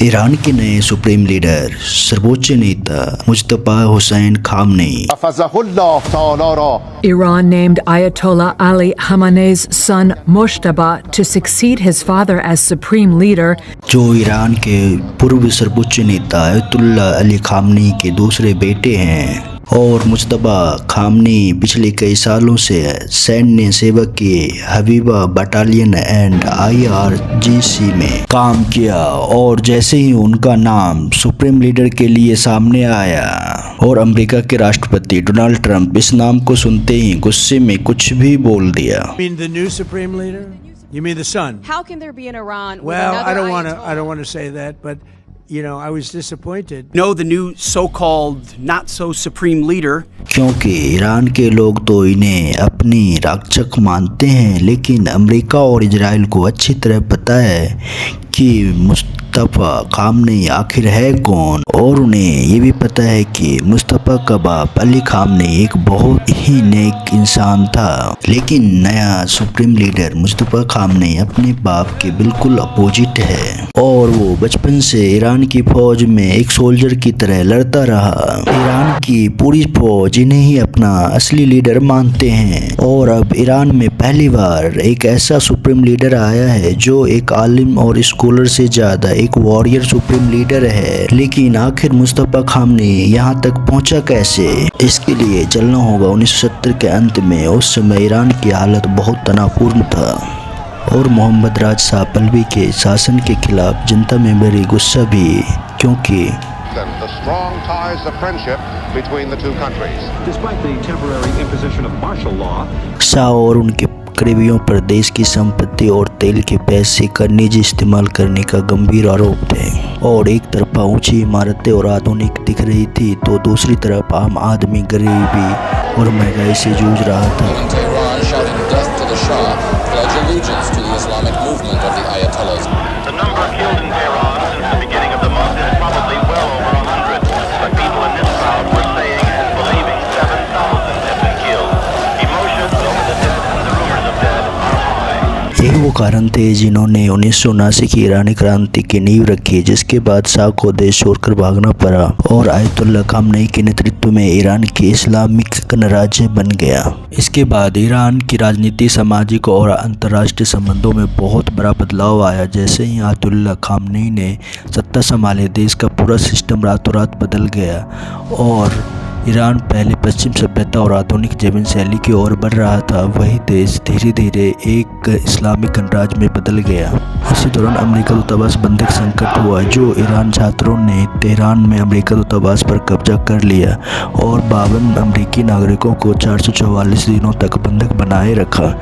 Iran के नए supreme leader सर्वोच्च नेता Mustafa Hussain Khamenei. Iran named Ayatollah Ali Khamenei's son Mojtaba to succeed his father as supreme leader. जो Iran के पूर्व सर्वोच्च नेता आयतुल्ला अली खामनेई के दूसरे बेटे हैं और मुस्तफा खामनेई पिछले कई सालों से सैन्य सेवक के हबीबा बटालियन एंड IRGC में काम किया और जैसे ही उनका नाम सुप्रीम लीडर के लिए सामने आया और अमेरिका के राष्ट्रपति डोनाल्ड ट्रंप इस नाम को सुनते ही गुस्से में कुछ भी बोल दिया। The new supreme leader? You mean the son? How can there be an Iran with Well, another I don't want to say that, but you know, I was disappointed. No, the new so-called not so supreme leader. क्योंकि Iran के लोग तो इन्हें अपनी रक्षक मानते हैं, लेकिन अमेरिका और इजराइल को अच्छी तरह पता है कि मुस्तफा खामनेई आखिर है कौन, और उन्हें ये भी पता है कि मुस्तफा का बाप अली खामनेई एक बहुत ही नेक इंसान था। लेकिन नया सुप्रीम लीडर मुस्तफा खामनेई अपने बाप के बिल्कुल अपोजिट है और वो बचपन से ईरान की फौज में एक सोल्जर की तरह लड़ता रहा। ईरान की पूरी फौज इन्हें ही अपना असली लीडर मानते हैं और अब ईरान में पहली बार एक ऐसा सुप्रीम लीडर आया है जो एक आलिम और स्कॉलर से ज्यादा एक वॉरियर सुप्रीम लीडर है। लेकिन आखिर मुस्तफा खामनेई यहाँ तक पहुँचा कैसे? इसके लिए चलना होगा 1970 के अंत में। उस समय ईरान की हालत बहुत तनावपूर्ण था और मोहम्मद राज शाह पहलवी के शासन के खिलाफ जनता में भरी गुस्सा भी, क्योंकि शाह और उनके करीबियों पर देश की संपत्ति और तेल के पैसे का निजी इस्तेमाल करने का गंभीर आरोप थे और एक तरफा ऊंची इमारतें और आधुनिक दिख रही थी तो दूसरी तरफ आम आदमी गरीबी और महंगाई से जूझ रहा था। यही वो कारण थे जिन्होंने 1979 की ईरानी क्रांति की नींव रखी, जिसके बाद शाह को देश छोड़कर भागना पड़ा और आयतुल्ला खामनेई के नेतृत्व में ईरान की इस्लामिक गणराज्य बन गया। इसके बाद ईरान की राजनीति, सामाजिक और अंतर्राष्ट्रीय संबंधों में बहुत बड़ा बदलाव आया। जैसे ही आयतुल्ला खामनेई ने सत्ता संभाली, देश का पूरा सिस्टम रातों रात बदल गया और ईरान पहले पश्चिम सभ्यता और आधुनिक जीवन शैली की ओर बढ़ रहा था, वही देश धीरे धीरे एक इस्लामिक गणराज्य में बदल गया। इसी दौरान अमेरिका दूतावास बंधक संकट हुआ, जो ईरान छात्रों ने तेहरान में अमेरिका दूतावास पर कब्जा कर लिया और 52 अमेरिकी नागरिकों को 444 दिनों तक बंधक बनाए रखा।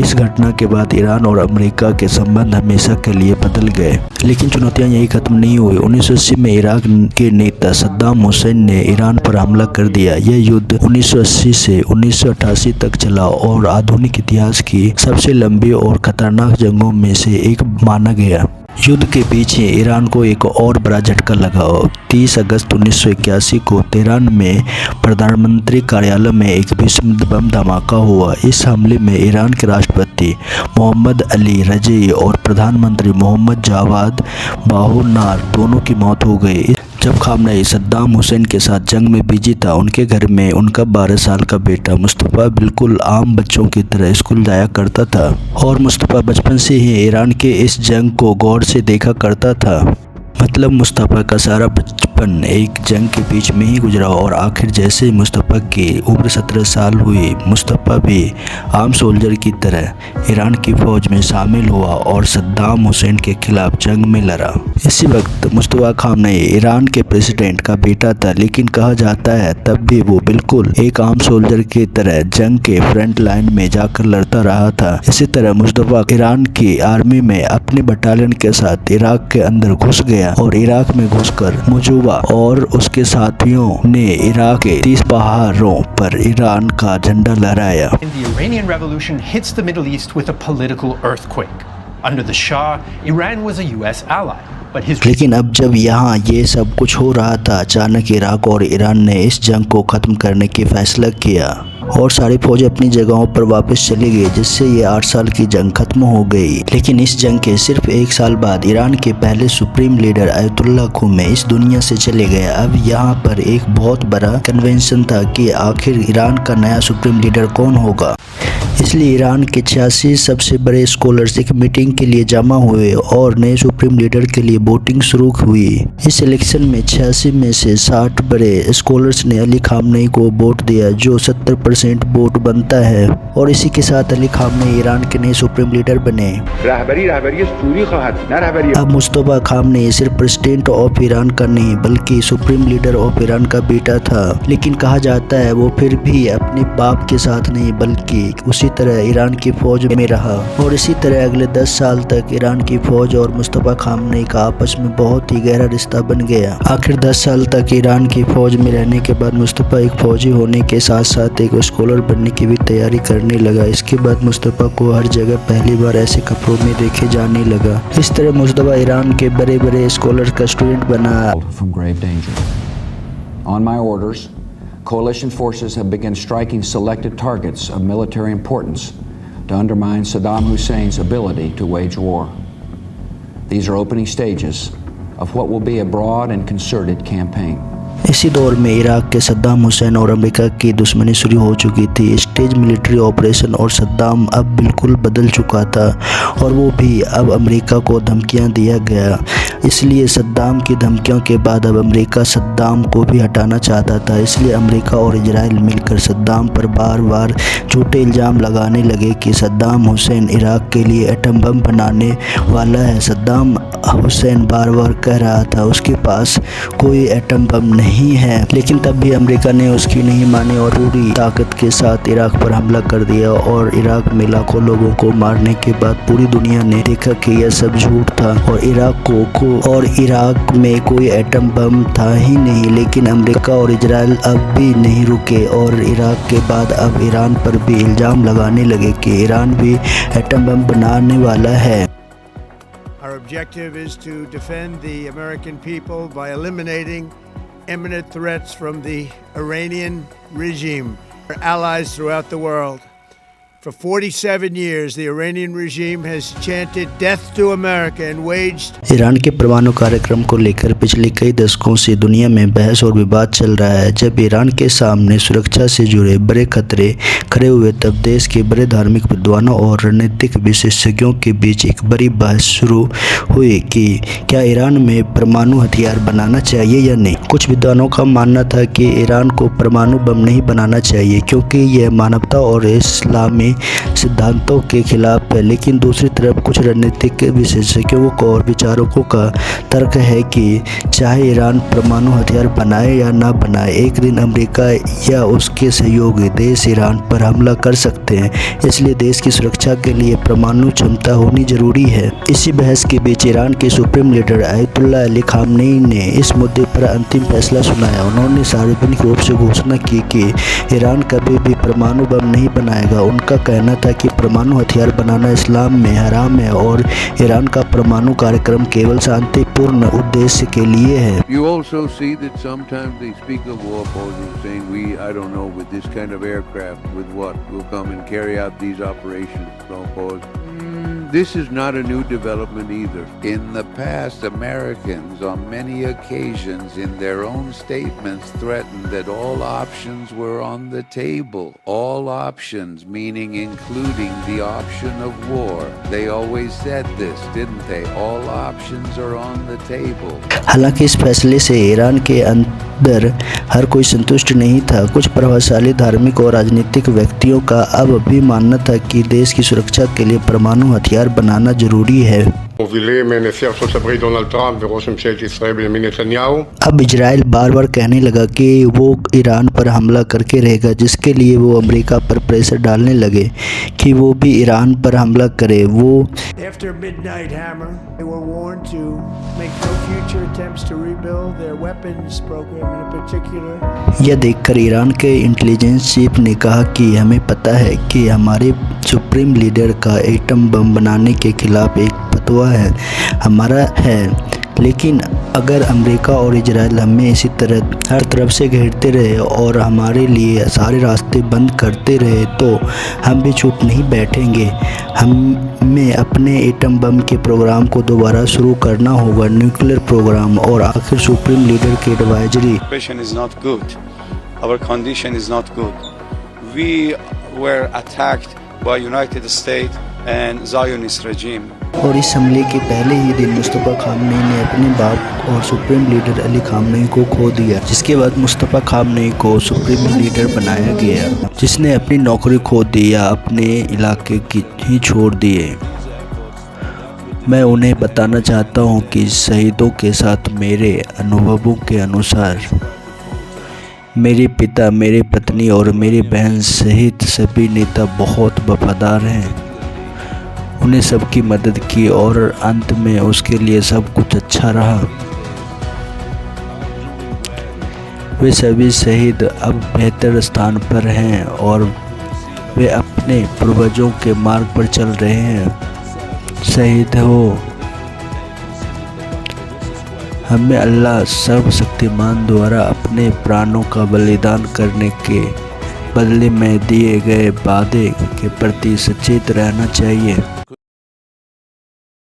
इस घटना के बाद ईरान और अमेरिका के संबंध हमेशा के लिए बदल गए। लेकिन चुनौतियाँ यही खत्म नहीं हुई। 1980 में इराक के नेता सद्दाम हुसैन ने ईरान पर हमला कर दिया। यह युद्ध 1980 से 1988 तक चला और आधुनिक इतिहास की सबसे लंबी और खतरनाक जंगों में से एक माना गया। युद्ध के पीछे ईरान को एक और बड़ा झटका लगा। 30 अगस्त 1981 को तेहरान में प्रधानमंत्री कार्यालय में एक भीषण बम धमाका हुआ। इस हमले में ईरान के राष्ट्रपति मोहम्मद अली रज़ई और प्रधानमंत्री मोहम्मद जावाद बाहुरनार दोनों की मौत हो गई। जब खामनेई सद्दाम हुसैन के साथ जंग में बिजी था, उनके घर में उनका 12 साल का बेटा मुस्तफा बिल्कुल आम बच्चों की तरह स्कूल जाया करता था और मुस्तफा बचपन से ही ईरान के इस जंग को गौर से देखा करता था। मतलब मुस्तफा का सारा बचपन एक जंग के बीच में ही गुजरा और आखिर जैसे मुस्तफा की उम्र 17 साल हुई, मुस्तफा भी आम सोल्जर की तरह ईरान की फौज में शामिल हुआ और सद्दाम हुसैन के खिलाफ जंग में लड़ा। इसी वक्त मुस्तफा खामनेई ईरान के प्रेसिडेंट का बेटा था, लेकिन कहा जाता है तब भी वो बिल्कुल एक आम सोल्जर की तरह जंग के फ्रंट लाइन में जाकर लड़ता रहा था। इसी तरह मुस्तफा ईरान की आर्मी में अपने बटालियन के साथ इराक के अंदर घुस गया और इराक में घुसकर मौजूदा और उसके साथियों ने इराक के 30 पहाड़ों पर ईरान का झंडा लहराया। The Iranian Revolution hits the Middle East with a political earthquake. Under the Shah, Iran was a US ally. लेकिन अब जब यहाँ ये सब कुछ हो रहा था, अचानक इराक और ईरान ने इस जंग को ख़त्म करने की फैसला किया और सारी फौज अपनी जगहों पर वापस चली गई, जिससे ये 8 साल की जंग खत्म हो गई। लेकिन इस जंग के सिर्फ 1 साल बाद ईरान के पहले सुप्रीम लीडर आयतुल्लाह खुमैनी इस दुनिया से चले गए। अब यहाँ पर एक बहुत बड़ा कन्वेंशन था कि आखिर ईरान का नया सुप्रीम लीडर कौन होगा। इसलिए ईरान के 86 सबसे बड़े स्कॉलर्स एक मीटिंग के लिए जमा हुए और नए सुप्रीम लीडर के लिए वोटिंग शुरू हुई। इस इलेक्शन में 86 में से 60 बड़े स्कॉलर्स ने अली खामनेई को वोट दिया, जो 70% वोट बनता है, और इसी के साथ अली खामनेई ईरान के नए सुप्रीम लीडर बने। अब मुस्तफा खामनेई सिर्फ प्रेसिडेंट ऑफ ईरान का नहीं बल्कि सुप्रीम लीडर ऑफ ईरान का बेटा था। लेकिन कहा जाता है वो फिर भी अपने बाप के साथ नहीं बल्कि उसी तरह ईरान की फौज में रहा, और इसी तरह अगले 10 साल तक ईरान की फौज और मुस्तफा खामनेई का आपस में बहुत ही गहरा रिश्ता बन गया। आखिर 10 साल तक ईरान की फौज में रहने के बाद मुस्तफा एक फौजी होने के साथ साथ एक स्कॉलर बनने की भी तैयारी करने लगा। इसके बाद मुस्तफा को हर जगह पहली बार ऐसे कपड़ों में देखे जाने लगा। इस तरह मुस्तफा ईरान के बड़े बड़े स्कॉलर का स्टूडेंट बना। On my orders, coalition forces have begun striking selected targets of military importance to undermine Saddam Hussein's ability to wage war. These are opening stages of what will be a broad and concerted campaign. इसी दौर में Iraq के सद्दाम हुसैन और America की दुश्मनी शुरू हो चुकी थी। स्टेज मिलिट्री ऑपरेशन और सद्दाम अब बिल्कुल बदल चुका था, और वो भी अब अमेरिका को धमकियां दिया गया। इसलिए सद्दाम की धमकियों के बाद अब अमेरिका सद्दाम को भी हटाना चाहता था। इसलिए अमेरिका और इजराइल मिलकर सद्दाम पर बार बार झूठे इल्ज़ाम लगाने लगे कि सद्दाम हुसैन इराक के लिए एटम बम बनाने वाला है। सद्दाम हुसैन बार बार कह रहा था उसके पास कोई एटम बम नहीं है, लेकिन तब भी अमेरिका ने उसकी नहीं मानी और पूरी ताकत के साथ इराक पर हमला कर दिया। और इराक में लाखों लोगों को मारने के बाद पूरी दुनिया ने देखा कि यह सब झूठ था और इराक में कोई एटम बम था ही नहीं। लेकिन अमेरिका और इजराइल अब भी नहीं रुके और इराक के बाद अब ईरान पर भी इल्ज़ाम लगाने लगे कि ईरान भी एटम बम बनाने वाला है। Our objective is to defend the American people by eliminating imminent threats from the Iranian regime, our allies throughout the world. For 47 years, the Iranian regime has chanted death to America and waged. Iran के परमाणु कार्यक्रम को लेकर पिछले कई दशकों से दुनिया में बहस और विवाद चल रहा है। जब ईरान के सामने सुरक्षा से जुड़े बड़े खतरे खड़े हुए तब देश के बड़े धार्मिक विद्वानों और रणनीतिक विशेषज्ञों के बीच एक बड़ी बहस शुरू हुई कि क्या ईरान में परमाणु हथियार बनाना चाहिए या नहीं। कुछ विद्वानों का मानना था कि ईरान को परमाणु बम नहीं बनाना चाहिए क्योंकि यह मानवता और इस्लामी सिद्धांतों के खिलाफ है। लेकिन दूसरी तरफ कुछ रणनीतिक विशेषज्ञों और विचारकों का तर्क है कि चाहे ईरान परमाणु हथियार बनाए या ना बनाए, एक दिन अमेरिका या उसके सहयोगी देश ईरान पर हमला कर सकते हैं। इसलिए देश की सुरक्षा के लिए परमाणु क्षमता होनी जरूरी है। इसी बहस के बीच ईरान के supreme leader Ayatollah Ali Khamenei ने इस मुद्दे पर अंतिम फैसला सुनाया। उन्होंने सार्वजनिक रूप से घोषणा की कि ईरान कभी भी परमाणु बम नहीं बनाएगा। उनका कहना था कि परमाणु हथियार बनाना इस्लाम में हराम है और ईरान का परमाणु कार्यक्रम केवल शांतिपूर्ण उद्देश्य के लिए है। You also see that sometimes they speak of war opposers saying I don't know, with this kind of aircraft, with what will come and carry out these operations. This is not a new development either. In the past, Americans on many occasions in their own statements threatened that all options were on the table. All options, meaning including the option of war. They always said this, didn't they? All options are on the table. हालांकि इस फैसले से Iran के अंदर हर कोई संतुष्ट नहीं था। कुछ प्रभावशाली धार्मिक और राजनीतिक व्यक्तियों का अब भी मानना था कि देश की सुरक्षा के लिए परमाणु हथियार बनाना जरूरी है। अब इजराइल बार बार कहने लगा कि वो ईरान पर हमला करके रहेगा, जिसके लिए वो अमेरिका पर प्रेशर डालने लगे कि वो भी ईरान पर हमला करे। वो After Midnight Hammer, they were warned to make no future attempts to rebuild their weapons program in particular. यह देखकर ईरान के इंटेलिजेंस चीफ ने कहा कि हमें पता है कि हमारे सुप्रीम लीडर का एटम बम बनाने के खिलाफ एक फतवा है, हमारा है। लेकिन अगर अमेरिका और इजराइल हमें इसी तरह हर तरफ से घेरते रहे और हमारे लिए सारे रास्ते बंद करते रहे तो हम भी चुप नहीं बैठेंगे। हमें अपने एटम बम के प्रोग्राम को दोबारा शुरू करना होगा, न्यूक्लियर प्रोग्राम। और आखिर सुप्रीम लीडर की advisory is not good. Our condition is not good. We were attacked by United States and Zionist regime. और इस हमले के पहले ही दिन मुस्तफ़ा खामनेई ने अपने बाप और सुप्रीम लीडर अली खामनेई को खो दिया, जिसके बाद मुस्तफ़ा खामनेई को सुप्रीम लीडर बनाया गया, जिसने अपनी नौकरी खो दी या अपने इलाके की ही छोड़ दिए। मैं उन्हें बताना चाहता हूं कि शहीदों के साथ मेरे अनुभवों के अनुसार मेरे पिता, मेरी पत्नी और मेरी बहन सहित सभी नेता बहुत वफादार हैं। उन्हें सबकी मदद की और अंत में उसके लिए सब कुछ अच्छा रहा। वे सभी शहीद अब बेहतर स्थान पर हैं और वे अपने पूर्वजों के मार्ग पर चल रहे हैं। शहीद हो, हमें अल्लाह सर्वशक्तिमान द्वारा अपने प्राणों का बलिदान करने के बदले में दिए गए वादे के प्रति सचेत रहना चाहिए।